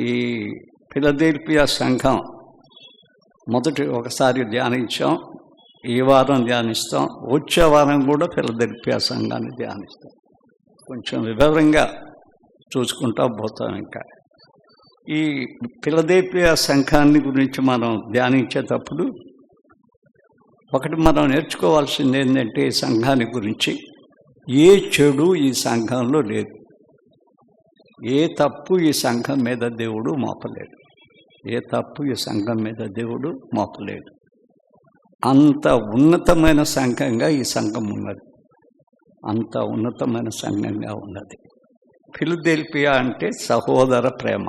ఈ ఫిలదెల్ఫియా సంఘం మొదటి ఒకసారి ధ్యానించాం, ఈ వారం ధ్యానిస్తాం, వచ్చే వారం కూడా ఫిలదెల్ఫియా సంఘాన్ని ధ్యానిస్తాం. కొంచెం వివరంగా చూసుకుంటా పోతాం. ఇంకా ఈ ఫిలదెల్ఫియా సంఘాన్ని గురించి మనం ధ్యానించేటప్పుడు ఒకటి మనం నేర్చుకోవాల్సింది ఏంటంటే, ఈ సంఘాన్ని గురించి ఏ చెడు ఈ సంఘంలో లేదు, ఏ తప్పు ఈ సంఘం మీద దేవుడు మోపలేడు, ఏ తప్పు ఈ సంఘం మీద దేవుడు మోపలేడు. అంత ఉన్నతమైన సంఘంగా ఈ సంఘం ఉన్నది, అంత ఉన్నతమైన సంఘంగా ఉన్నది. ఫిలదెల్ఫియా అంటే సహోదర ప్రేమ,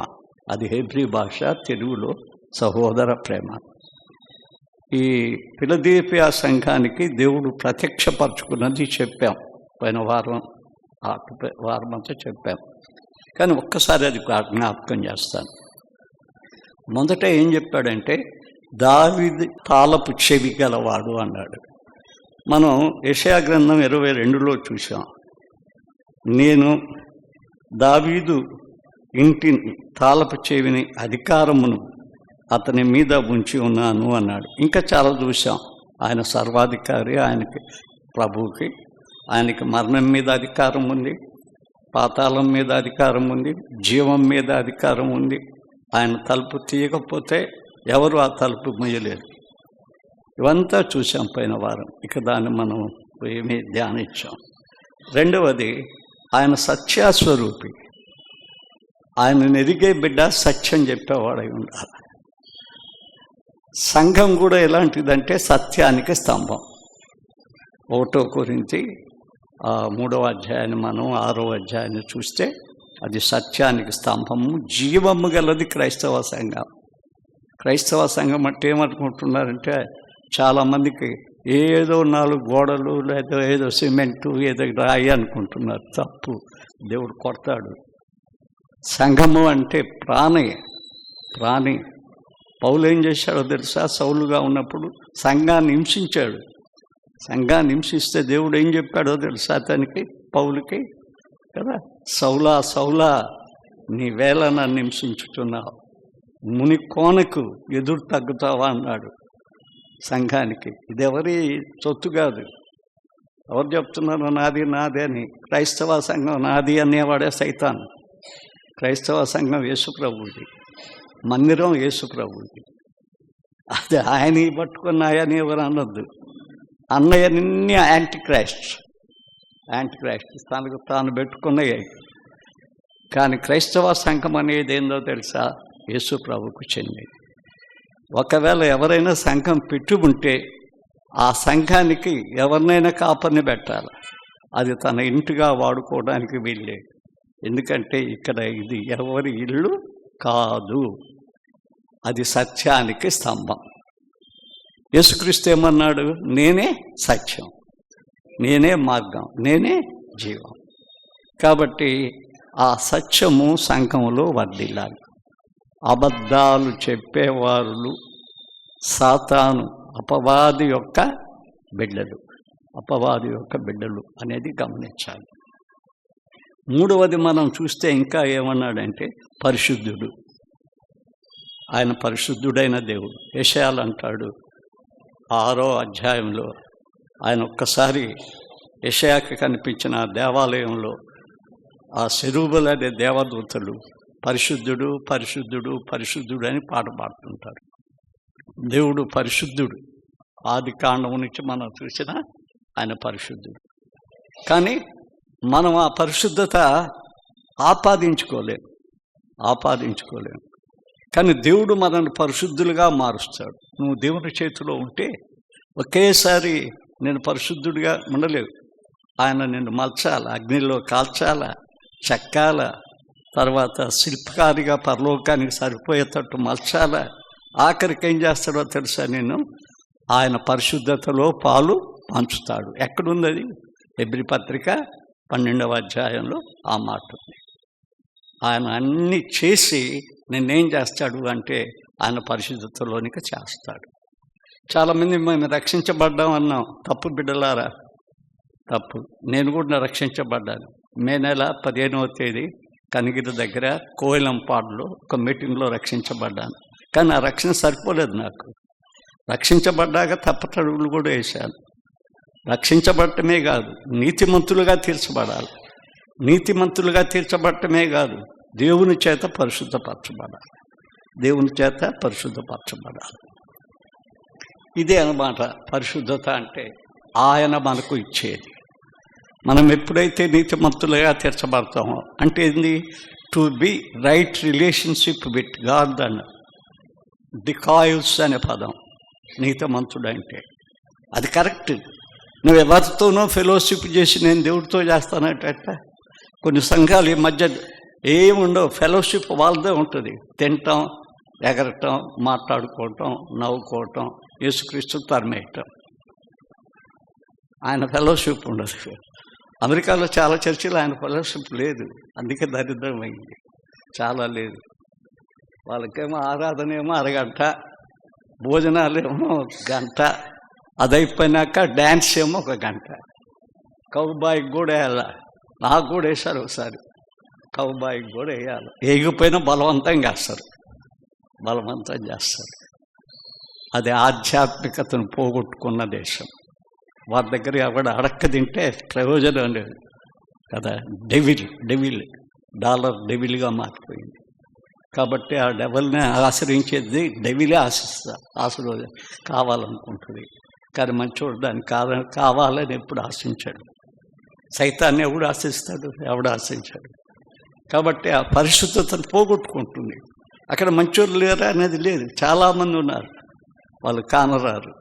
అది హెబ్రీ భాష, తెలుగులో సహోదర ప్రేమ. ఈ ఫిలదెల్ఫియా సంఘానికి దేవుడు ప్రత్యక్షపరచుకున్నది చెప్పాం, పోయిన వారం అంతా చెప్పాం. కానీ ఒక్కసారి అది జ్ఞాపకం చేస్తాను. మొదట ఏం చెప్పాడంటే, దావీదు తాళపు చెవి గలవాడు అన్నాడు. మనం యెషయా గ్రంథం 22లో చూసాం, నేను దావీదు ఇంటిని తాళపు చెవిని అధికారమును అతని మీద ఉంచి ఉన్నాను అన్నాడు. ఇంకా చాలా చూసాం, ఆయన సర్వాధికారి, ఆయనకి ప్రభువుకి, ఆయనకి మరణం మీద అధికారం ఉంది, పాతాళం మీద అధికారం ఉంది, జీవం మీద అధికారం ఉంది. ఆయన తలుపు తీయకపోతే ఎవరు ఆ తలుపు మొయ్యలేరు. ఇవంతా చూసాం పోయిన వారం. ఇక దాన్ని మనం ఏమీ ధ్యానించాం. రెండవది, ఆయన సత్యస్వరూపి, ఆయన ఎదిగే బిడ్డ సత్యం చెప్పేవాడై ఉండాలి. సంఘం కూడా ఎలాంటిదంటే సత్యానికి స్తంభం. 1 కొరింథీ 3వ అధ్యాయాన్ని మనం 6వ అధ్యాయాన్ని చూస్తే అది సత్యానికి స్తంభము, జీవము గలది క్రైస్తవ సంఘం. క్రైస్తవ సంఘం అంటే ఏమనుకుంటున్నారంటే, చాలామందికి ఏదో 4 గోడలు లేదా ఏదో సిమెంటు ఏదో రాయి అనుకుంటున్నారు. తప్పు, దేవుడు కొడతాడు. సంఘము అంటే ప్రాణి. పౌలు ఏం చేశాడో తెలుసా? సౌలుగా ఉన్నప్పుడు సంఘాన్ని హింసించాడు. సంఘాన్ని హింసిస్తే దేవుడు ఏం చెప్పాడో తెలుసా అతనికి, పౌలుకి కదా, సౌలా నీ వేళ నన్ను హింసించుతున్నావు, ముని కోనకు ఎదురు తగ్గుతావా అన్నాడు సంఘానికి. ఇది ఎవరి సొత్తు కాదు. ఎవరు చెప్తున్నారు నాది అని? క్రైస్తవ సంఘం నాది అనేవాడే సైతాన్. క్రైస్తవ సంఘం యేసుప్రభువుది, మందిరం యేసుప్రభువుది. అది ఆయన పట్టుకున్న ఆయని ఎవరు అనొద్దు. అన్నయ్యన్ని యాంటీ క్రైస్ట్ తనకు తాను పెట్టుకున్నాయి. కానీ క్రైస్తవ సంఘం అనేది ఏందో తెలుసా? యేసు ప్రభువుకు చెందింది. ఒకవేళ ఎవరైనా సంఘం పెట్టుకుంటే ఆ సంఘానికి ఎవరినైనా కాపర్ని పెట్టాలి. అది తన ఇంటిగా వాడుకోవడానికి వీల్లేదు. ఎందుకంటే ఇక్కడ ఇది ఎవరి ఇల్లు కాదు, అది సత్యానికి స్తంభం. యేసుక్రీస్తు ఏమన్నాడు? నేనే సత్యం, నేనే మార్గం, నేనే జీవం. కాబట్టి ఆ సత్యము సంఘములో వర్ధిల్లాలి. అబద్ధాలు చెప్పేవారు సాతాను, అపవాది యొక్క బిడ్డలు అనేది గమనించాలి. మూడవది మనం చూస్తే ఇంకా ఏమన్నాడంటే, పరిశుద్ధుడు. ఆయన పరిశుద్ధుడైన దేవుడు. యెషయాలు అంటాడు 6వ అధ్యాయంలో, ఆయన ఒక్కసారి యెషయాకి కనిపించిన దేవాలయంలో ఆ సెరూబులు అనే దేవదూతలు పరిశుద్ధుడు పరిశుద్ధుడు పరిశుద్ధుడు అని పాట పాడుతుంటారు. దేవుడు పరిశుద్ధుడు. ఆది కాండం నుంచి మనం చూసిన ఆయన పరిశుద్ధుడు. కానీ మనం ఆ పరిశుద్ధత ఆపాదించుకోలేము. కానీ దేవుడు మనల్ని పరిశుద్ధులుగా మారుస్తాడు. నువ్వు దేవుని చేతిలో ఉంటే ఒకేసారి నేను పరిశుద్ధుడిగా ఉండలేవు. ఆయన నిన్ను మలచాల, అగ్నిలో కాల్చాల, చెక్కాల, తర్వాత శిల్పకారిగా పరలోకానికి సరిపోయేటట్టు మలచాల. ఆఖరికి ఏం చేస్తాడో తెలుసా? నేను ఆయన పరిశుద్ధతలో పాలు పంచుతాడు. ఎక్కడుంది అది? హెబ్రీ పత్రిక 12వ అధ్యాయంలో ఆ మాట ఉంది. ఆయన అన్నీ చేసి నిన్నేం చేస్తాడు అంటే ఆయన పరిశుద్ధతలోనికి చేస్తాడు. చాలామంది మేము రక్షించబడ్డాం అన్నాం. తప్పు బిడ్డలారా, తప్పు. నేను కూడా రక్షించబడ్డాను. మే నెల 15వ తేదీ కనిగిరి దగ్గర కోయిలంపాడులో ఒక మీటింగ్లో రక్షించబడ్డాను. కానీ ఆ రక్షణ సరిపోలేదు నాకు. రక్షించబడ్డాక తప్పటడుగులు కూడా వేశాను. రక్షించబడటమే కాదు, నీతిమంతులుగా తీర్చబడాలి. నీతిమంతులుగా తీర్చబడటమే కాదు, దేవుని చేత పరిశుద్ధపరచబడాలి. దేవుని చేత పరిశుద్ధపరచబడాలి. ఇదే అన్నమాట పరిశుద్ధత అంటే. ఆయన మనకు ఇచ్చేది. మనం ఎప్పుడైతే నీతిమంతులుగా తీర్చబడతామో అంటే ఏంది? To be right relationship with God అన్న డికాయిల్స్ అనే పదం. నీతిమంతుడు అంటే అది కరెక్ట్. నువ్వు ఎవరితోనో ఫెలోషిప్ చేసి నేను దేవుడితో చేస్తానంటే కొన్ని సంఘాలు ఈ మధ్య ఏముండవు. ఫెలోషిప్ వాళ్ళదే ఉంటుంది. తినటం, ఎగరటం, మాట్లాడుకోవటం, నవ్వుకోవటం, యేసుక్రీస్తు తరిమేయటం. ఆయన ఫెలోషిప్ ఉండదు. అమెరికాలో చాలా చర్చిలు ఆయన ఫెలోషిప్ లేదు. అందుకే దరిద్రం అయింది. చాలా లేదు. వాళ్ళకేమో ఆరాధన ఏమో అరగంట, భోజనాలేమో గంట, అది అయిపోయినాక డ్యాన్స్ ఏమో ఒక గంట. కౌబాయికి కూడా వేయాలి. నాకు కూడా వేశారు ఒకసారి. కౌబాయికి కూడా వేయాలి. వేయకపోయినా బలవంతంగా వేస్తారు. బలవంతం చేస్తారు. అది ఆధ్యాత్మికతను పోగొట్టుకున్న దేశం. వారి దగ్గర ఎవడ అడక్క తింటే ప్రయోజనం లేదు కదా. డెవిల్ డాలర్ డెవిల్గా మారిపోయింది. కాబట్టి ఆ డెవిల్ని ఆశ్రయించేది డెవిలే ఆశీర్వాదం కావాలనుకుంటుంది. కానీ మంచోడు దాన్ని కావాలని ఎప్పుడు ఆశించాడు. సైతాన్ని ఎవడు ఆశిస్తాడు? ఎవడు ఆశించాడు. కాబట్టి ఆ పరిశుద్ధతను పోగొట్టుకుంటుంది. అక్కడ మంచోళ్ళు లేరా అనేది లేదు. చాలామంది ఉన్నారు, వాళ్ళు కానరారు.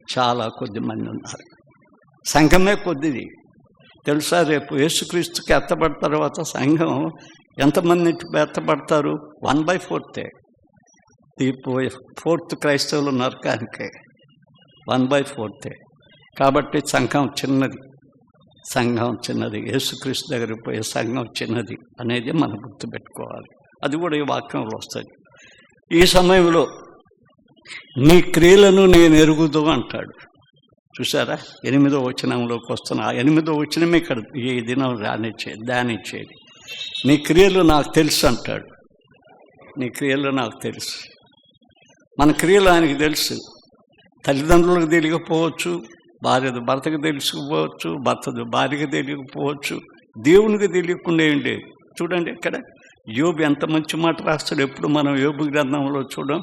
చాలా కొద్ది మంది ఉన్నారు. సంఘమే కొద్దిది తెలుసా? రేపు యేసుక్రీస్తుకి ఎత్తబడిన తర్వాత సంఘం ఎంతమంది ఎత్తబడతారు? 1/4. ఇప్పుడు 4th క్రైస్తవులు నరకానికే 1/4. కాబట్టి సంఘం చిన్నది. యేసుక్రీస్తు దగ్గరికి పోయే సంఘం చిన్నది అనేది మనం గుర్తుపెట్టుకోవాలి. అది కూడా ఈ వాక్యంలో వస్తుంది. ఈ సమయంలో నీ క్రియలను నేను ఎరుగుదు అంటాడు. చూసారా? 8వ వచనంలోకి వస్తున్నా. 8వ వచనమే ఇక్కడ ఈ దినం ధ్యానించేది. నీ క్రియలు నాకు తెలుసు అంటాడు. నీ క్రియలు నాకు తెలుసు. మన క్రియలు ఆయనకి తెలుసు. తల్లిదండ్రులకు తెలియకపోవచ్చు, భర్తకు తెలియకపోవచ్చు, భర్తది భార్యకు తెలియకపోవచ్చు, దేవునికి తెలియకుండా ఏంటి. చూడండి ఇక్కడ యోబు ఎంత మంచి మాట రాస్తాడు. ఎప్పుడు మనం యోబు గ్రంథంలో చూడం.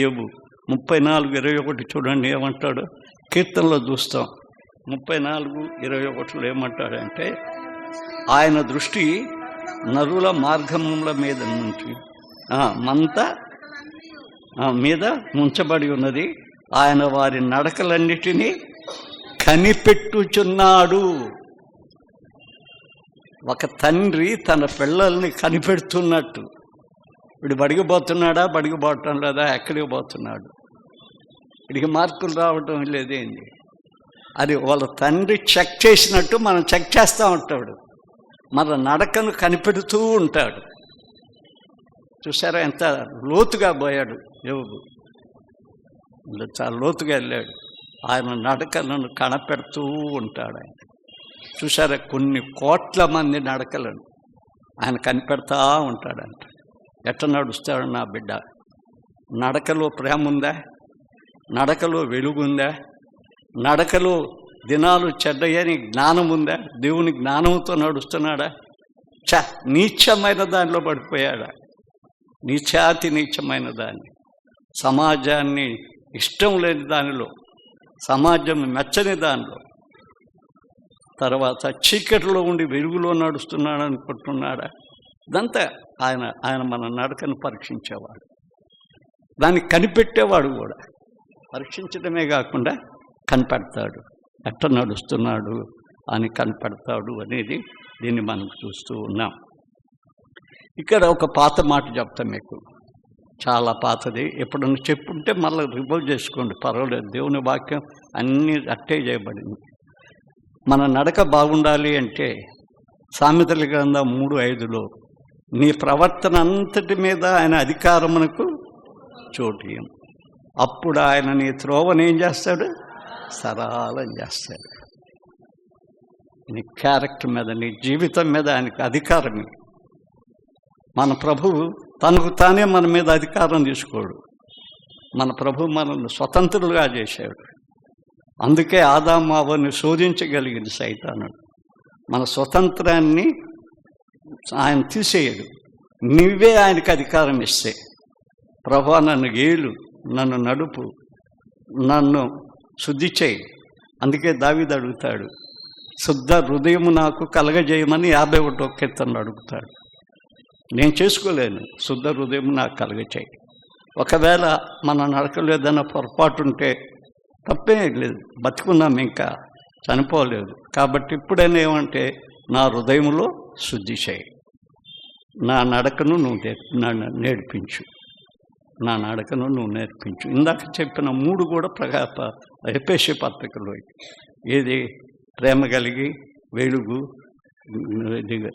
యోబు 34:21 చూడండి ఏమంటాడు. కీర్తనలో చూస్తాం. 34:21 ఏమంటాడంటే, ఆయన దృష్టి నరుల మార్గముల మీద నుంచి మంత మీద ముంచబడి ఉన్నది. ఆయన వారి నడకలన్నిటినీ కనిపెట్టుచున్నాడు. ఒక తండ్రి తన పిల్లల్ని కనిపెడుతున్నట్టు. వీడు బడికి పోవటం లేదా? ఎక్కడికి పోతున్నాడు? వీడికి మార్కులు రావటం లేదేంటి? అది వాళ్ళ తండ్రి చెక్ చేసినట్టు మనం చెక్ చేస్తూ ఉంటాడు. మన నడకను కనిపెడుతూ ఉంటాడు. చూసారా ఎంత లోతుగా పోయాడు యోబు? చాలా లోతుగా వెళ్ళాడు. ఆయన నడకలను కనపెడుతూ ఉంటాడు. ఆయన చూసారా? కొన్ని కోట్ల మంది నడకలను ఆయన కనిపెడతా ఉంటాడంట. ఎట్లా నడుస్తాడు నా బిడ్డ? నడకలో ప్రేమ ఉందా? నడకలో వెలుగుందా? నడకలో దినాలు చెడ్డయని జ్ఞానం ఉందా? దేవుని జ్ఞానంతో నడుస్తున్నాడా? నీచమైన దానిలో పడిపోయాడా? నీచమైన దాన్ని, సమాజాన్ని ఇష్టం లేని దానిలో, సమాజం మెచ్చని దానిలో, తర్వాత చీకటిలో ఉండి వెలుగులో నడుస్తున్నాడు అనుకుంటున్నాడా? ఇదంతా ఆయన మన నడకను పరీక్షించేవాడు. దాన్ని కనిపెట్టేవాడు కూడా. పరీక్షించడమే కాకుండా కనిపెడతాడు. ఎట్లా నడుస్తున్నాడు అని కనిపెడతాడు అనేది దీన్ని మనం చూస్తూ ఉన్నాం. ఇక్కడ ఒక పాత మాట చెప్తాం మీకు. చాలా పాతది. ఎప్పుడన్నా చెప్పుంటే మళ్ళీ రివైవ్ చేసుకోండి, పర్వాలేదు. దేవుని వాక్యం అన్నీ అట్టే చేయబడింది. మన నడక బాగుండాలి అంటే సామెతల గ్రంథం 3:5లో నీ ప్రవర్తన అంతటి మీద ఆయన అధికారమునకు చోటియం. అప్పుడు ఆయన నీ త్రోవను ఏం చేస్తాడు? సరళం చేస్తాడు. నీ క్యారెక్టర్ మీద, నీ జీవితం మీద ఆయనకి అధికారం. మన ప్రభువు తనకు తానే మన మీద అధికారం తీసుకోడు. మన ప్రభు మనల్ని స్వతంత్రులుగా చేశాడు. అందుకే ఆదాము అవ్వని శోధించగలిగింది సైతానుడు. మన స్వతంత్రాన్ని ఆయన తీసేయడు. నువ్వే ఆయనకి అధికారం ఇస్తే, ప్రభువా నన్ను ఏలు, నన్ను నడుపు, నన్ను శుద్ధి చేయి. అందుకే దావీదు అడుగుతాడు, శుద్ధ హృదయము నాకు కలగజేయమని 51వ కీర్తనలో అడుగుతాడు. నేను చేసుకోలేను, శుద్ధ హృదయం నాకు కలగచేయి. ఒకవేళ మన నడకలో ఏదైనా పొరపాటు ఉంటే తప్పే లేదు, బతుకున్నాం, ఇంకా చనిపోలేదు. కాబట్టి ఇప్పుడైనా ఏమంటే నా హృదయంలో శుద్ధి చేయి, నా నడకను నువ్వు నేర్పించు, నా నడకను నువ్వు నేర్పించు. ఇందాక చెప్పిన 3 కూడా ఎఫెసీ పత్రికలో ఏది ప్రేమ కలిగి, వెలుగు,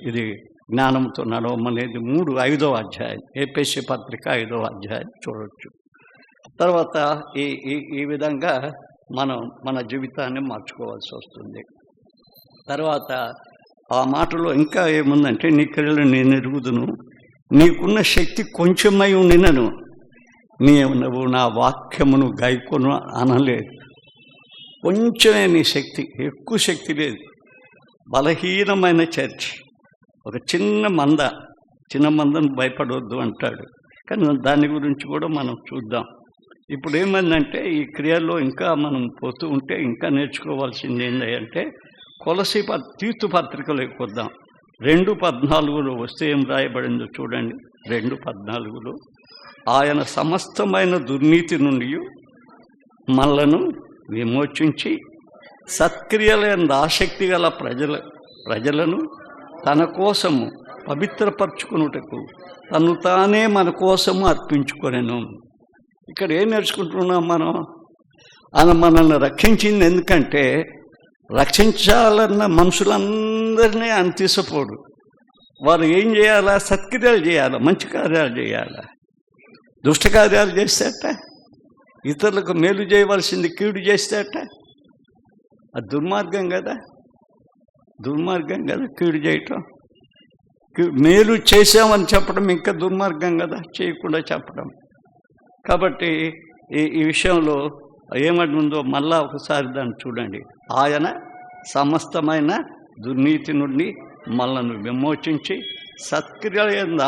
ఇది జ్ఞానంతో నడవమనేది 5వ అధ్యాయం, ఎఫెసీ పత్రిక 5వ అధ్యాయం చూడవచ్చు. తర్వాత ఈ విధంగా మనం మన జీవితాన్ని మార్చుకోవాల్సి వస్తుంది. తర్వాత ఆ మాటలో ఇంకా ఏముందంటే, నీ క్రియలు నేను ఎరుగుదును, నీకున్న శక్తి కొంచెమై ఉండినను నువ్వు నా వాక్యమును గైకొను అనలేదు. కొంచెమే నీ శక్తి, ఎక్కువ శక్తి లేదు. బలహీనమైన చర్చ్, ఒక చిన్న మందను భయపడవద్దు అంటాడు. కానీ దాని గురించి కూడా మనం చూద్దాం. ఇప్పుడు ఏమైందంటే, ఈ క్రియల్లో ఇంకా మనం పోతూ ఉంటే ఇంకా నేర్చుకోవాల్సింది ఏంటంటే, తీతు పత్రికలోకి వద్దాం. 2:14 వస్తే ఏం రాయబడిందో చూడండి. 2:14 ఆయన సమస్తమైన దుర్నీతి నుండి మనలను విమోచించి సత్క్రియలైన ఆసక్తి గల ప్రజలను తన కోసము పవిత్రపరచుకున్నటకు తను తానే మన కోసము అర్పించుకొనెను. ఇక్కడ ఏం నేర్చుకుంటున్నాం మనం? ఆయన మనల్ని రక్షించింది ఎందుకంటే, రక్షించాలన్న మనుషులందరినీ ఆయన తీసిపోడు. వారు ఏం చేయాలా? సత్క్రియలు చేయాలా, మంచి కార్యాలు చేయాలా. దుష్ట కార్యాలు చేస్తేట, ఇతరులకు మేలు చేయవలసింది కీడు చేస్తేట, అది దుర్మార్గం కదా. కీడు చేయటం. మేలు చేసామని చెప్పడం ఇంకా దుర్మార్గం కదా, చేయకుండా చెప్పడం. కాబట్టి ఈ విషయంలో ఏమంటుందో మళ్ళా ఒకసారి దాన్ని చూడండి. ఆయన సమస్తమైన దుర్నీతి నుండి మనల్ని విమోచించి సత్క్రియల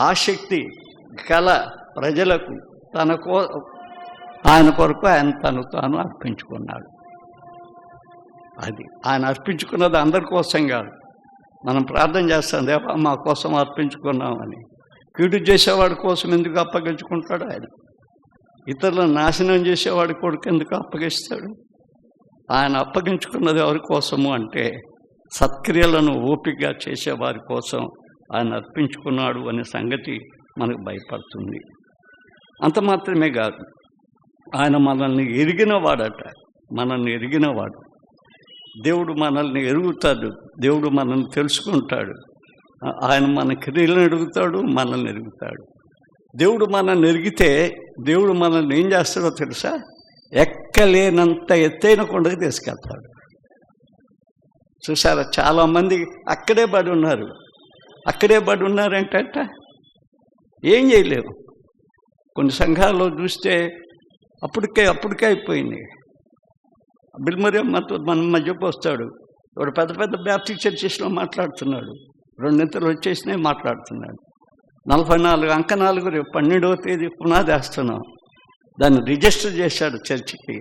ఆసక్తి కల ప్రజలకు ఆయన కొరకు ఆయన తను తాను అర్పించుకున్నాడు. అది ఆయన అర్పించుకున్నది అందరి కోసం కాదు. మనం ప్రార్థన చేస్తాం, దేవా మా కోసం అర్పించుకున్నామని. కీడు చేసేవాడి కోసం ఎందుకు అప్పగించుకుంటాడు ఆయన? ఇతరులను నాశనం చేసేవాడి కొడుకు ఎందుకు అప్పగిస్తాడు? ఆయన అప్పగించుకున్నది ఎవరి కోసము అంటే, సత్క్రియలను ఓపికగా చేసేవారి కోసం ఆయన అర్పించుకున్నాడు అనే సంగతి మనకు భయపడుతుంది. అంత మాత్రమే కాదు, ఆయన మనల్ని ఎరిగినవాడు. దేవుడు మనల్ని ఎరుగుతాడు, దేవుడు మనల్ని తెలుసుకుంటాడు. ఆయన మన క్రియలను ఎరుగుతాడు, మనల్ని ఎరుగుతాడు. దేవుడు మనల్ని ఎరిగితే దేవుడు మనల్ని ఏం చేస్తాడో తెలుసా? ఎక్కలేనంత ఎత్తైన కొండకి తీసుకెళ్తాడు. చూసారా, చాలామంది అక్కడే పడి ఉన్నారంటే ఏం చేయలేవు. కొన్ని సంఘాల్లో చూస్తే అప్పటికే అయిపోయింది. బిల్మరియం మన మధ్యకు వస్తాడు, వాడు పెద్ద బ్యాప్టిస్ట్ చర్చెస్లో మాట్లాడుతున్నాడు, 2 నింతలు వచ్చేసినాయి మాట్లాడుతున్నాడు. 44 అంకణాలు రేపు 12వ తేదీ పునాది వేస్తున్నాం. దాన్ని రిజిస్టర్ చేశాడు చర్చికి.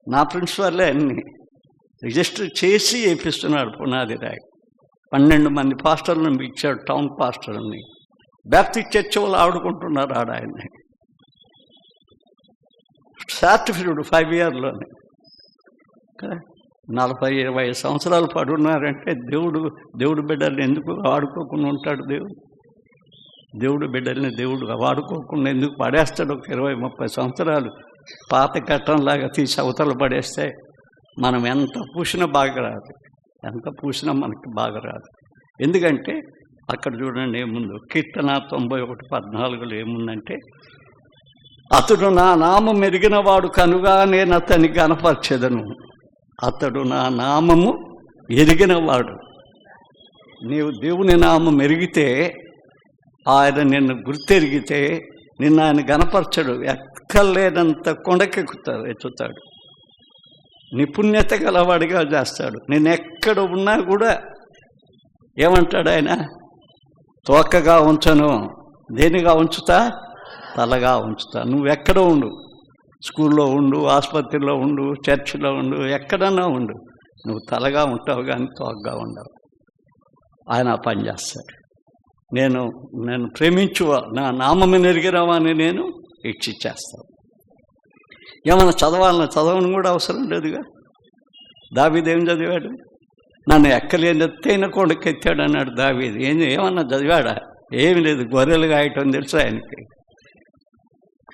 నా ప్రిన్సిపల్లే అన్నీ రిజిస్టర్ చేసి వేపిస్తున్నాడు పునాది రాయి. 12 మంది పాస్టర్లను ఇచ్చాడు, టౌన్ పాస్టర్ని. బ్యాప్టిస్ట్ చర్చ్ వాళ్ళు ఆడుకుంటున్నారు ఆయన్ని. సర్టిఫికేట్ 5 ఇయర్లోనే. 40-20 సంవత్సరాలు పడున్నారంటే దేవుడు బిడ్డల్ని ఎందుకు ఆడుకోకుండా ఉంటాడు? దేవుడు బిడ్డల్ని వాడుకోకుండా ఎందుకు పడేస్తాడు? ఒక 20-30 సంవత్సరాలు పాత ఘట్టంలాగా తీసి అవతల పడేస్తే మనం ఎంత పూసినా బాగా రాదు, మనకి బాగా రాదు. ఎందుకంటే అక్కడ చూడండి ఏముందో, కీర్తన 91:14 ఏముందంటే, అతడు నా నామం ఎరిగినవాడు కనుగా నేను అతన్ని గనపరచెదను. అతడు నా నామము ఎరిగినవాడు. నీవు దేవుని నామం ఎరిగితే, ఆయన నిన్ను గుర్తెరిగితే నిన్ను ఆయన గనపరచడు. ఎక్కలేనంత ఎత్తుతాడు. నిపుణ్యత గలవాడిగా చేస్తాడు. నేను ఎక్కడ ఉన్నా కూడా ఏమంటాడు ఆయన? తోకగా ఉంచను, దేనిగా ఉంచుతా? తలగా ఉంచుతా. నువ్వు ఎక్కడ ఉండు, స్కూల్లో ఉండు, ఆసుపత్రిలో ఉండు, చర్చిలో ఉండు, ఎక్కడన్నా ఉండు, నువ్వు తలగా ఉంటావు కానీ తోకగా ఉండవు. ఆయన పని చేస్తాడు. నేను ప్రేమించువా, నా నామమును ఎరిగినవాని నేను ఇచ్చిచ్చేస్తాను. ఏమన్నా చదవని కూడా అవసరం లేదుగా. దావీదు ఏం చదివాడు? నన్ను ఎక్కలేని ఎత్తైన కొండకెత్తాడు అన్నాడు దావీదు. ఏమన్నా చదివాడా? ఏమి లేదు. గొర్రెలు కాయటం తెలుసు ఆయనకి.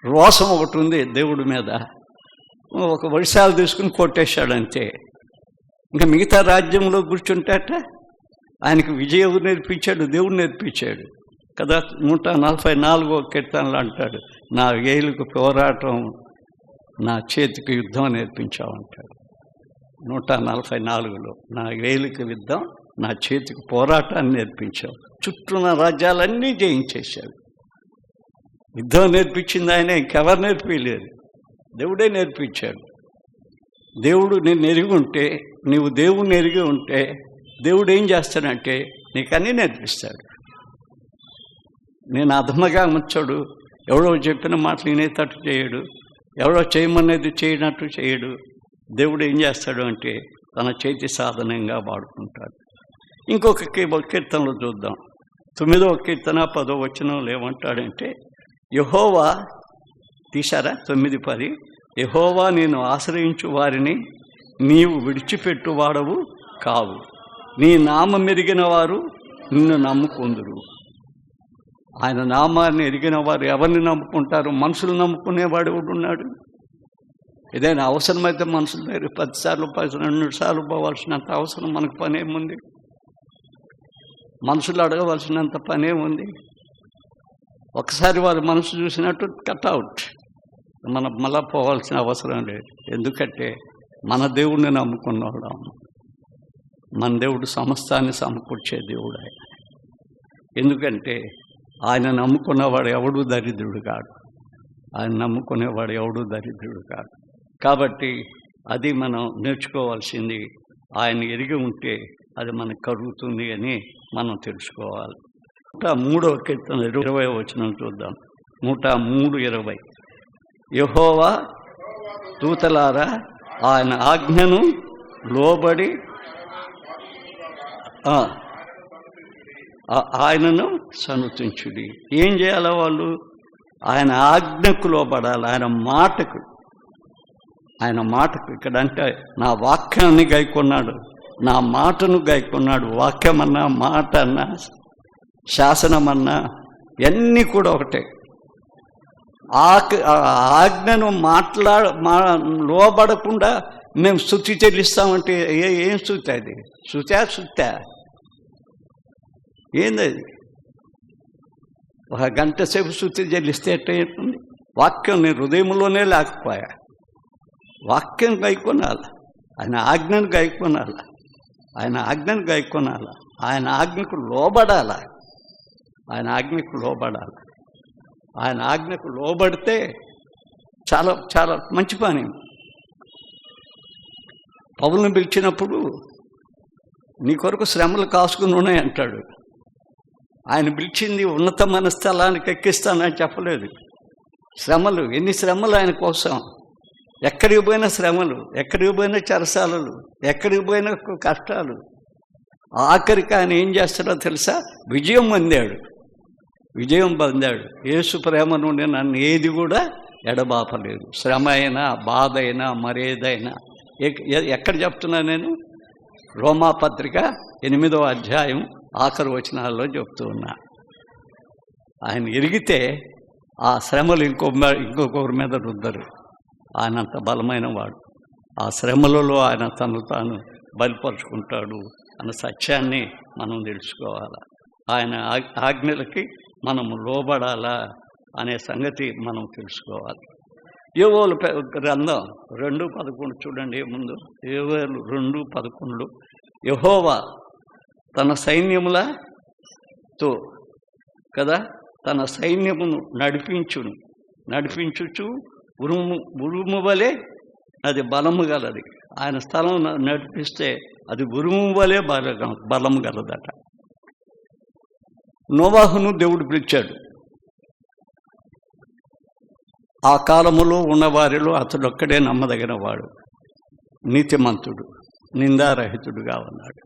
రోసం ఒకటి ఉంది దేవుడి మీద. ఒక వర్షాలు తీసుకుని కొట్టేశాడు అంతే. ఇంకా మిగతా రాజ్యంలో కూర్చుంటాట ఆయనకు విజయం నేర్పించాడు, దేవుడు నేర్పించాడు కదా. 144వ కీర్తనలు అంటాడు, నా వేలుకు పోరాటం, నా చేతికి యుద్ధం నేర్పించావు అంటాడు. 144లో నా వేలుకి యుద్ధం, నా చేతికి పోరాటాన్ని నేర్పించావు. చుట్టూన్న రాజ్యాలన్నీ జయించేశాడు. యుద్ధం నేర్పించింది ఆయన, ఇంకెవరు నేర్పించలేదు, దేవుడే నేర్పించాడు. దేవుడు నిన్ను ఎరిగి ఉంటే, నీవు దేవుణ్ణి ఎరిగి ఉంటే దేవుడు ఏం చేస్తాడంటే నీకు అన్నీ నేర్పిస్తాడు. నేను అధమగా ఉంచాడు. ఎవడో చెప్పిన మాటలు వినేటట్టు చేయడు, ఎవడో చేయమనేది చేయనట్టు చేయడు. దేవుడు ఏం చేస్తాడు అంటే తన చేతి సాధనంగా వాడుకుంటాడు. ఇంకొక కీర్తనలో చూద్దాం. 9వ కీర్తన 10వ వచనంలో ఏమంటాడంటే, యెహోవా, తీశారా 9:10, యెహోవా నేను ఆశ్రయించు వారిని నీవు విడిచిపెట్టువాడవు కావు, నీ నామం ఎరిగిన వారు నిన్ను నమ్ముకుందురు. ఆయన నామాన్ని ఎరిగిన వారు ఎవరిని నమ్ముకుంటారు? మనుషులు నమ్ముకునేవాడు ఎవడున్నాడు? ఏదైనా అవసరమైతే మనుషుల దగ్గర 10 సార్లు 12 సార్లు పోవాల్సినంత అవసరం మనకు పనేముంది? మనుషులు అడగవలసినంత పనేముంది? ఒకసారి వారి మనసు చూసినట్టు కట్అవుట్, మనం మళ్ళా పోవాల్సిన అవసరం లేదు. ఎందుకంటే మన దేవుడిని నమ్ముకున్నవాడు. మన దేవుడు సమస్తాన్ని సమకూర్చే దేవుడు ఆయన. ఎందుకంటే ఆయన నమ్ముకున్నవాడు ఎవడు దరిద్రుడు కాదు. ఆయన నమ్ముకునేవాడు ఎవడు దరిద్రుడు కాదు. కాబట్టి అది మనం నేర్చుకోవాల్సింది. ఆయన ఎరిగి ఉంటే అది మనకు కలుగుతుంది అని మనం తెలుసుకోవాలి. 103వ కీర్తన 20వ వచనం చూద్దాం. 103:20, యెహోవా దూతలారా ఆయన ఆజ్ఞను లోబడి ఆయనను సన్నుతించుడి. ఏం చేయాలి వాళ్ళు? ఆయన ఆజ్ఞకు లోబడాలి, ఆయన మాటకు. ఇక్కడ అంటే నా వాక్యాన్ని గైకొన్నాడు, నా మాటను గైకొన్నాడు. వాక్యమన్నా, మాట అన్నా, శాసనమన్నా ఇవన్నీ కూడా ఒకటే. ఆజ్ఞను లోబడకుండా మేము స్తుతి చెల్లిస్తామంటే ఏం స్తుతి అది? శుతా ఏందది? ఒక గంట సేపు స్తుతి చెల్లిస్తే ఎట్టయితుంది? వాక్యం నేను హృదయంలోనే లేకపోయా. వాక్యం గైకొనాలి, ఆయన ఆజ్ఞను గైకొనాలి, ఆయన ఆజ్ఞకు లోబడాలి. ఆయన ఆజ్ఞకు లోబడితే చాలా చాలా మంచి పని. పౌలుని పిలిచినప్పుడు నీ కొరకు శ్రమలు కాసుకుని ఉన్నాయి అంటాడు. ఆయన పిలిచింది ఉన్నతమైన స్థలానికి ఎక్కిస్తానని చెప్పలేదు. శ్రమలు, ఎన్ని శ్రమలు ఆయన కోసం. ఎక్కడికి పోయిన శ్రమలు, ఎక్కడికి పోయిన చెరసాలలు, ఎక్కడికి పోయిన కష్టాలు. ఆఖరికి ఆయన ఏం చేస్తాడో తెలుసా? విజయం పొందాడు. యేసు ప్రేమ నుండి నన్ను ఏది కూడా ఎడబాపలేదు. శ్రమ అయినా, బాధ అయినా, మరేదైనా. ఎక్కడ చెప్తున్నా నేను? రోమాపత్రిక 8వ అధ్యాయం ఆఖరి వచనాల్లో చెప్తూ ఉన్నా. ఆయన ఎరిగితే ఆ శ్రమలు ఇంకొకరి మీద రుద్దరు. ఆయన అంత బలమైన వాడు. ఆ శ్రమలలో ఆయన తను తాను బయలుపరుచుకుంటాడు అన్న సత్యాన్ని మనం తెలుసుకోవాలి. ఆయన ఆజ్ఞలకి మనము లోబడాలా అనే సంగతి మనం తెలుసుకోవాలి. యోవేలు గ్రంథం 2:11 చూడండి. ముందు యోవేలు 2:11, యెహోవా తన సైన్యములతో కదా తన సైన్యమును నడిపించుచు ఉరుము వలె అది బలము గలది. ఆయన స్థలం నడిపిస్తే అది ఉరుము వలె బలము గలదట. నోవాహును దేవుడు పిలిచాడు. ఆ కాలములో ఉన్నవారిలో అతడొక్కడే నమ్మదగిన వాడు, నీతిమంతుడు, నిందారహితుడుగా ఉన్నాడు.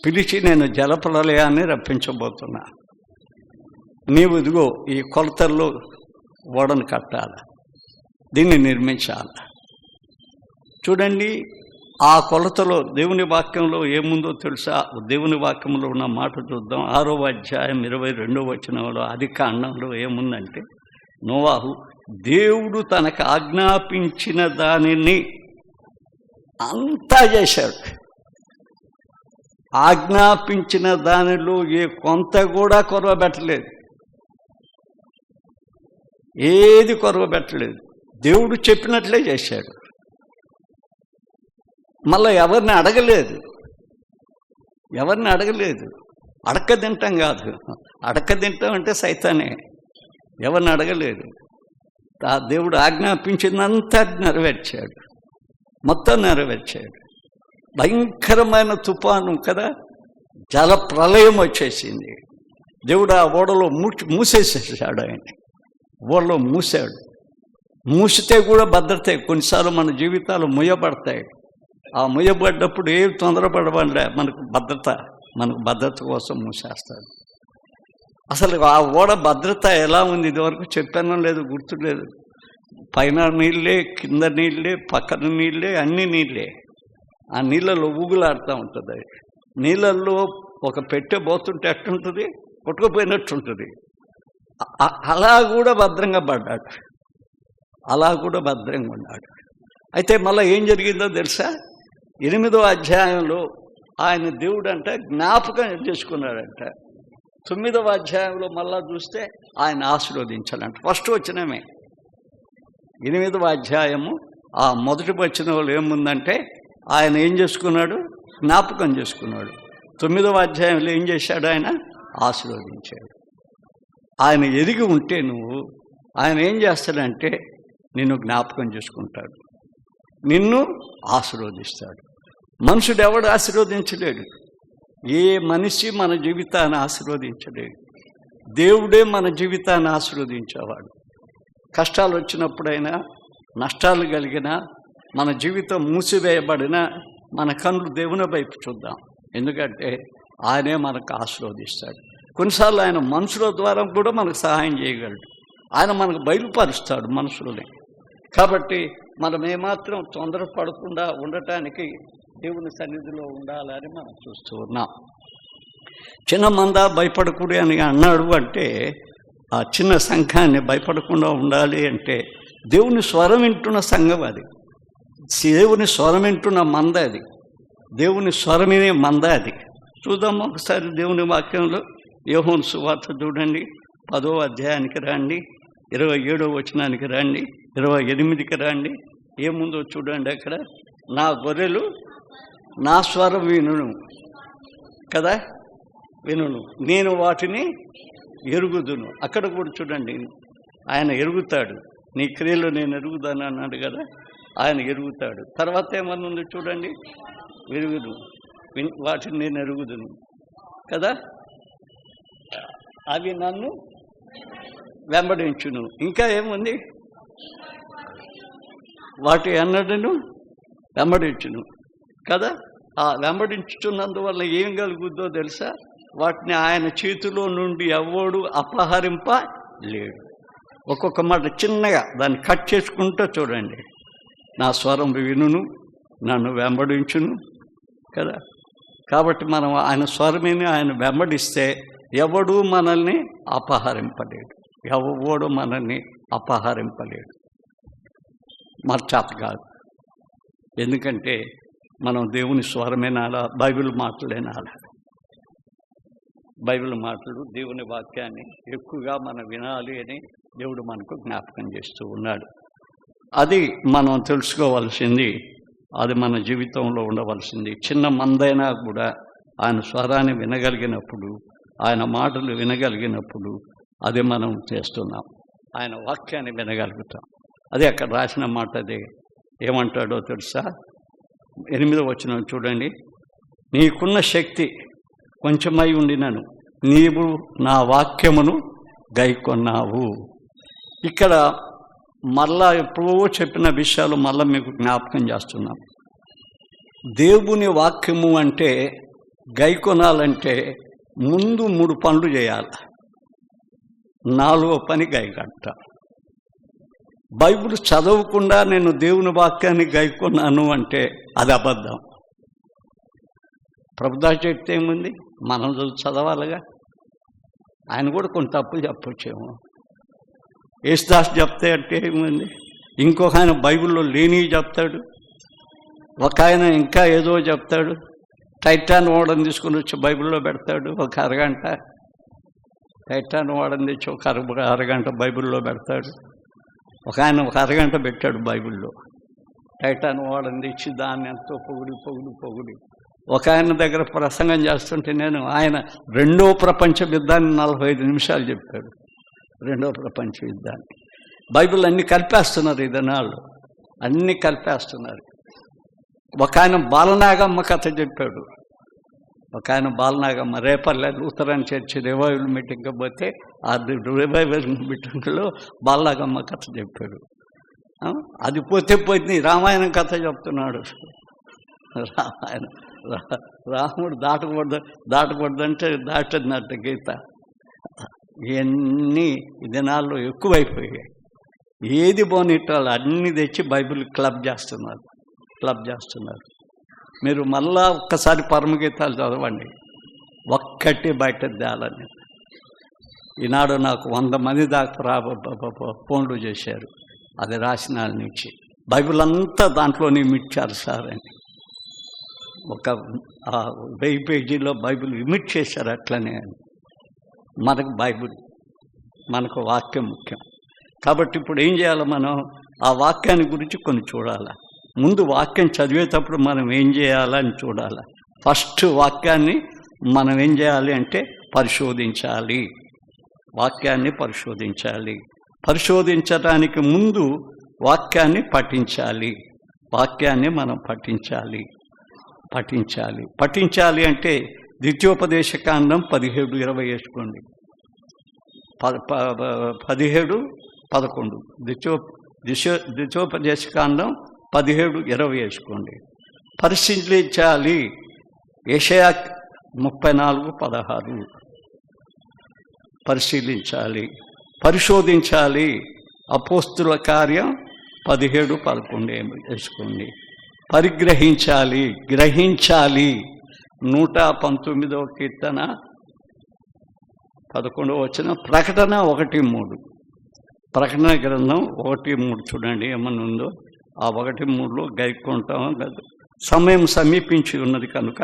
పిలిచి నేను జలప్రలయాన్ని రప్పించబోతున్నా, నీవు ఇదిగో ఈ కొలతల్లో ఓడను కట్టాల, దీన్ని నిర్మించాల. చూడండి, ఆ కొలతలో దేవుని వాక్యంలో ఏముందో తెలుసా? దేవుని వాక్యంలో ఉన్న మాట చూద్దాం. 6వ అధ్యాయం 22వ వచనంలో ఆదికాండంలో ఏముందంటే, నోవాహు దేవుడు తనకు ఆజ్ఞాపించిన దానిని అంతా చేశాడు. ఆజ్ఞాపించిన దానిలో ఏ కొంత కూడా కొరవ పెట్టలేదు, ఏది కొరవ పెట్టలేదు. దేవుడు చెప్పినట్లే చేశాడు. మళ్ళీ ఎవరిని అడగలేదు. అడక్క తింటాం కాదు, అడక్క తింటాం అంటే సైతానే. ఎవరిని అడగలేదు. ఆ దేవుడు ఆజ్ఞాపించిందంతా నెరవేర్చాడు, మొత్తం నెరవేర్చాడు. భయంకరమైన తుఫాను కదా, జల ప్రళయం వచ్చేసింది. దేవుడు ఆ ఓడలో మూసేసేసాడు. ఆయన ఓడలో మూసితే కూడా భద్రత. కొన్నిసార్లు మన జీవితాలు ముయ్యబడతాయి. ఆ ముయ్యబడ్డప్పుడు ఏం తొందరపడబండి, మనకు భద్రత కోసం మూసేస్తాడు. అసలు ఆ ఓడ భద్రత ఎలా ఉంది ఇదివరకు చెప్పానో లేదు, గుర్తులేదు. పైన నీళ్ళే, కింద నీళ్ళే, పక్కన నీళ్ళే, అన్ని నీళ్ళే. ఆ నీళ్ళలో ఊగులాడుతూ ఉంటుంది. నీళ్ళల్లో ఒక పెట్టె పోతుంటే ఎట్టుంటుంది, కొట్టుకుపోయినట్టు ఉంటుంది. అలా కూడా భద్రంగా పడ్డాడు, అలా కూడా భద్రంగా ఉన్నాడు. అయితే మళ్ళీ ఏం జరిగిందో తెలుసా? 8వ అధ్యాయంలో ఆయన దేవుడు అంటే జ్ఞాపకం చేసుకున్నాడంట. 9వ అధ్యాయంలో మళ్ళా చూస్తే ఆయన ఆశీర్వదించాలంట. ఫస్ట్ వచనమే 8వ అధ్యాయము ఆ మొదటి వచనంలో ఏముందంటే, ఆయన ఏం చేసుకున్నాడు? జ్ఞాపకం చేసుకున్నాడు. 9వ అధ్యాయంలో ఏం చేశాడు? ఆయన ఆశీర్వదించాడు. ఆయన ఎదిగి ఉంటే ఆయన ఏం చేస్తాడంటే నిన్ను జ్ఞాపకం చేసుకుంటాడు, నిన్ను ఆశీర్వదిస్తాడు. మనుషుడు ఎవడు ఆశీర్వదించలేడు. ఏ మనిషి మన జీవితాన్ని ఆశీర్వదించలేడు. దేవుడే మన జీవితాన్ని ఆశీర్వదించేవాడు. కష్టాలు వచ్చినప్పుడైనా, నష్టాలు కలిగినా, మన జీవితం మూసివేయబడినా మన కళ్ళు దేవుని వైపు చూద్దాం. ఎందుకంటే ఆయనే మనకు ఆశీర్వదిస్తాడు. కొన్నిసార్లు ఆయన మనుషుల ద్వారా కూడా మనకు సహాయం చేయగలడు. ఆయన మనకు బయలుపరుస్తాడు మనుషులని. కాబట్టి మనం ఏమాత్రం తొందరపడకుండా ఉండటానికి దేవుని సన్నిధిలో ఉండాలని మనం చూస్తూ ఉన్నాం. చిన్న మంద భయపడకూడదు అని అన్నాడు. అంటే ఆ చిన్న సంఘాన్ని భయపడకుండా ఉండాలి అంటే దేవుని స్వరం వింటున్న సంఘం అది, దేవుని స్వరం వింటున్న మంద అది, దేవుని స్వరమినే మంద అది. చూద్దాము ఒకసారి దేవుని వాక్యంలో. యోహాను సువార్త చూడండి, 10వ అధ్యాయానికి రండి, 27వ వచనానికి రండి, 28కి రండి. ఏముందో చూడండి అక్కడ. నా గొర్రెలు నా స్వరం వినును కదా, వినును, నేను వాటిని ఎరుగుదును. అక్కడ కూడా చూడండి, ఆయన ఎరుగుతాడు. నీ క్రియలు నేను ఎరుగుతాను అన్నాడు కదా, ఆయన ఎరుగుతాడు. తర్వాత ఏమన్నా ఉంది చూడండి, ఎరుగుదు, వాటిని నేను ఎరుగుదును కదా, అవి నన్ను వెంబడించును. ఇంకా ఏముంది, వాటి అన్నడును వెంబడించును కదా. ఆ వెంబడించుతున్నందువల్ల ఏం కలుగుద్దో తెలుసా? వాటిని ఆయన చేతిలో నుండి ఎవ్వడు అపహరింపలేడు. ఒక్కొక్క మాట చిన్నగా దాన్ని కట్ చేసుకుంటూ చూడండి. నా స్వరం వినును, నన్ను వెంబడించును కదా. కాబట్టి మనం ఆయన స్వరమిని ఆయన వెంబడిస్తే ఎవడు మనల్ని అపహరింపలేడు, ఎవడు మనల్ని అపహరింపలేడు. మర్చాత కాదు. ఎందుకంటే మనం దేవుని స్వరమేనాలా, బైబిల్ మాటలేనాలా. బైబిల్ మాటలు, దేవుని వాక్యాన్ని ఎక్కువగా మనం వినాలి అని దేవుడు మనకు జ్ఞాపకం చేస్తూ ఉన్నాడు. అది మనం తెలుసుకోవాల్సింది. అది మన జీవితంలో ఉండవలసింది. చిన్న మందైనా కూడా ఆయన స్వరాన్ని వినగలిగినప్పుడు, ఆయన మాటలు వినగలిగినప్పుడు అది మనం చేస్తున్నాం. ఆయన వాక్యాన్ని వినగలుగుతాం. అదే అక్కడ రాసిన మాట. అదే ఏమంటాడో తెలుసా? 8వ వచనం చూడండి. నీకున్న శక్తి కొంచెమై ఉండినను నీవు నా వాక్యమును గైకొన్నావు. ఇక్కడ మళ్ళా ఎప్పుడో చెప్పిన విషయాలు మళ్ళీ మీకు జ్ఞాపకం చేస్తున్నాం. దేవుని వాక్యము అంటే గైకొనాలంటే ముందు 3 పనులు చేయాలి. 4వ పని గైగట్ట. బైబిల్ చదవకుండా నేను దేవుని వాక్యాన్ని గైకొన్నాను అంటే అది అబద్ధం. ప్రభుదాస్ చెప్తే ఏముంది? మనం చదవాలిగా. ఆయన కూడా కొన్ని తప్పులు చెప్పొచ్చేమో. యేసుదాస్ చెప్తే అంటే ఏముంది? ఇంకొక ఆయన బైబిల్లో లేని చెప్తాడు, ఒక ఆయన ఇంకా ఏదో చెప్తాడు. టైటాన్ ఓడని తీసుకుని వచ్చి బైబిల్లో పెడతాడు ఒక అరగంట. టైటాన్ ఓడని తెచ్చి ఒక అరగంట బైబిల్లో పెడతాడు. ఒక ఆయన ఒక అరగంట పెట్టాడు బైబిల్లో. టైటాన్ ఓడని తెచ్చి దాన్ని ఎంతో పొగిడి ఒక ఆయన దగ్గర ప్రసంగం చేస్తుంటే ఆయన 2వ ప్రపంచ యుద్ధాన్ని 45 నిమిషాలు చెప్పాడు. 2వ ప్రపంచ యుద్ధాన్ని. బైబిల్ అన్ని కలిపేస్తున్నారు. ఈ దినాల్లో అన్నీ కలిపేస్తున్నారు. ఒక ఆయన బాలనాగమ్మ కథ చెప్పాడు. ఒక ఆయన Balanagamma Repalle Lutheran church revival మీటింగ్కి పోతే ఆ రివైవల్ మీటింగ్లో బాలనాగమ్మ కథ చెప్పాడు. అది పోయింది. రామాయణం కథ చెప్తున్నాడు. రాముడు దాటకూడదంటే దాటన్నట్టు గీత. ఇవన్నీ ఈ దినాల్లో ఎక్కువైపోయాయి. ఏది బోనిట్టాలు అన్నీ తెచ్చి బైబిల్ క్లబ్ చేస్తున్నారు. మీరు మళ్ళా ఒక్కసారి పరమగీతాలు చదవండి. ఒక్కటి బయట తేలని. ఈనాడు నాకు 100 మంది దాకా ఫోన్లు చేశారు. అది రాసిన నుంచి బైబిల్ అంతా దాంట్లోనే ఇమిడ్చారు సార్ అని. ఒక 1000 పేజీలో బైబిల్ ఇమిట్ చేశారు. అట్లనే మనకు బైబిల్, మనకు వాక్యం ముఖ్యం. కాబట్టి ఇప్పుడు ఏం చేయాలి? మనం ఆ వాక్యాన్ని గురించి కొన్ని చూడాలి. ముందు వాక్యం చదివేటప్పుడు మనం ఏం చేయాలని చూడాలి. ఫస్ట్ వాక్యాన్ని మనం ఏం చేయాలి అంటే పరిశోధించాలి. వాక్యాన్ని పరిశోధించాలి. పరిశోధించడానికి ముందు వాక్యాన్ని పఠించాలి. వాక్యాన్ని మనం పఠించాలి అంటే ద్వితీయోపదేశకాండం 17:20 వేసుకోండి. 17:11 ద్వితీయోపదేశకాండం 17:20 వేసుకోండి. పరిశీలించాలి. యెషయా 34:16 పరిశీలించాలి, పరిశోధించాలి. అపోస్తుల కార్యం 17:11 వేసుకోండి. పరిగ్రహించాలి, గ్రహించాలి. 119వ కీర్తన 11వ వచనం. ప్రకటన 1:3. ప్రకటన గ్రంథం 1:3 చూడండి ఏమన్నా ఉందో. ఆ 1:3లో గైకుంటాం. సమయం సమీపించి ఉన్నది కనుక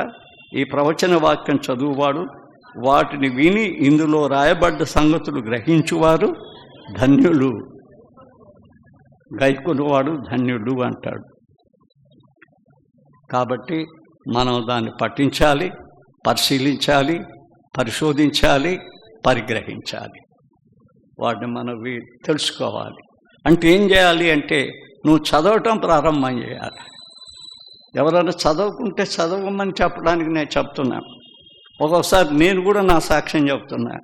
ఈ ప్రవచన వాక్యం చదువువాడు వాటిని విని ఇందులో రాయబడ్డ సంగతులు గ్రహించువారు ధన్యులు, గైకొనువాడు ధన్యుడు అంటాడు. కాబట్టి మనం దాన్ని పఠించాలి, పరిశీలించాలి, పరిశోధించాలి, పరిగ్రహించాలి. వాటిని మనం తెలుసుకోవాలి. అంటే ఏం చేయాలి అంటే నువ్వు చదవటం ప్రారంభం చేయాలి. ఎవరైనా చదవకుంటే చదవమని చెప్పడానికి నేను చెప్తున్నాను. ఒక్కొక్కసారి నేను కూడా నా సాక్ష్యం చెప్తున్నా.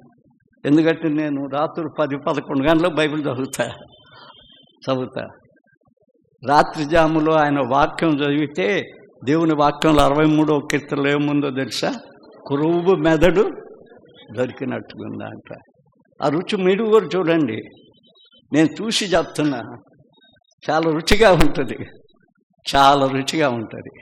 ఎందుకంటే నేను రాత్రి 10-11 గంటలకు బైబిల్ చదువుతా. రాత్రి జాములో ఆయన వాక్యం చదివితే దేవుని వాక్యంలో 63వ కీర్తనలో ఏముందో తెలుసా? కురువు మెదడు దొరికినట్టుగా అంట. ఆ రుచి మీరు కూడా చూడండి. నేను చూసి చెప్తున్నా. చాలా రుచిగా ఉంటుంది.